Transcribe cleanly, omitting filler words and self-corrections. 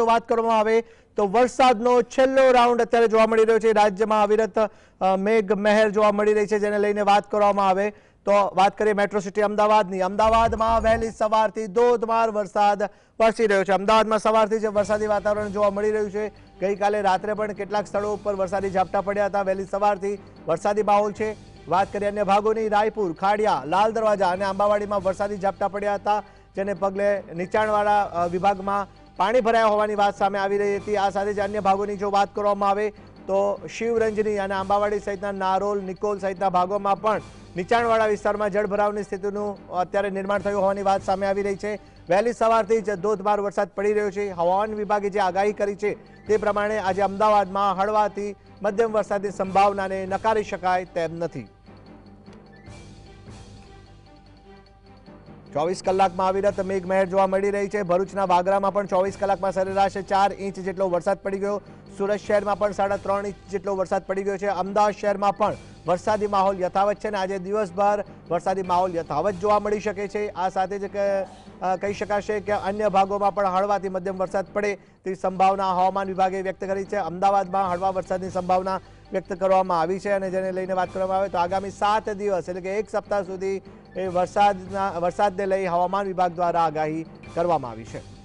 વાત કરવામાં આવે તો વરસાદનો છેલ્લો રાઉન્ડ અત્યારે જોવા મળી રહ્યો છે। રાજ્યમાં અવિરત મેઘ મહેર જોવા મળી રહી છે, જેને લઈને વાત કરવામાં આવે તો વાત કરીએ મેટ્રો સિટી અમદાવાદની। અમદાવાદમાં વહેલી સવારથી ધોધમાર વરસાદ વરસી રહ્યો છે। અમદાવાદમાં સવારથી જ વરસાદી વાતાવરણ જોવા મળી રહ્યું છે। ગઈકાલે રાત્રે પણ કેટલાક સ્થળો ઉપર વરસાદી ઝાપટા પડ્યા હતા। વહેલી સવારથી વરસાદી માહોલ છે। વાત કરીએ અન્ય ભાગોની, રાયપુર, ખાડિયા, લાલ દરવાજા અને આંબાવાડીમાં વરસાદી ઝાપટા પડ્યા હતા, જેને પગલે નીચાણવાળા વિભાગમાં પાણી ભરાયા હોવાની વાત સામે આવી રહી હતી। આ સાથે જ અન્ય ભાગોની જો વાત કરવામાં આવે તો શિવરંજની અને આંબાવાડી સહિતના નારોલ, નિકોલ સહિતના ભાગોમાં પણ નીચાણવાળા વિસ્તારમાં જળભરાવની સ્થિતિનું અત્યારે નિર્માણ થયું હોવાની વાત સામે આવી રહી છે। વહેલી સવારથી જ ધોધમાર વરસાદ પડી રહ્યો છે। હવામાન વિભાગે જે આગાહી કરી છે તે પ્રમાણે આજે અમદાવાદમાં હળવાથી મધ્યમ વરસાદની સંભાવનાને નકારી શકાય તેમ નથી। 24 કલાકમાં અવિરત મેઘમહેર જોવા મળી રહી છે। ભરૂચના વાગરામાં પણ 24 કલાકમાં સરેરાશ 4 ઇંચ જેટલો વરસાદ પડી ગયો। સુરત શહેરમાં પણ 3.5 ઇંચ જેટલો વરસાદ પડી ગયો છે। અમદાવાદ શહેરમાં પણ વરસાદી માહોલ યથાવત છે અને આજે દિવસભર વરસાદી માહોલ યથાવત જોવા મળી શકે છે। આ સાથે જ કહી શકાશે કે અન્ય ભાગોમાં પણ હળવાથી મધ્યમ વરસાદ પડે તેવી સંભાવના હવામાન વિભાગે વ્યક્ત કરી છે। અમદાવાદમાં હળવા વરસાદની સંભાવના વ્યક્ત કરવામાં આવી છે અને જેને લઈને વાત કરવામાં આવે તો આગામી 7 દિવસ એટલે કે 1 સપ્તાહ સુધી વરસાદને લઈ હવામાન વિભાગ દ્વારા આગાહી કરવામાં આવી છે।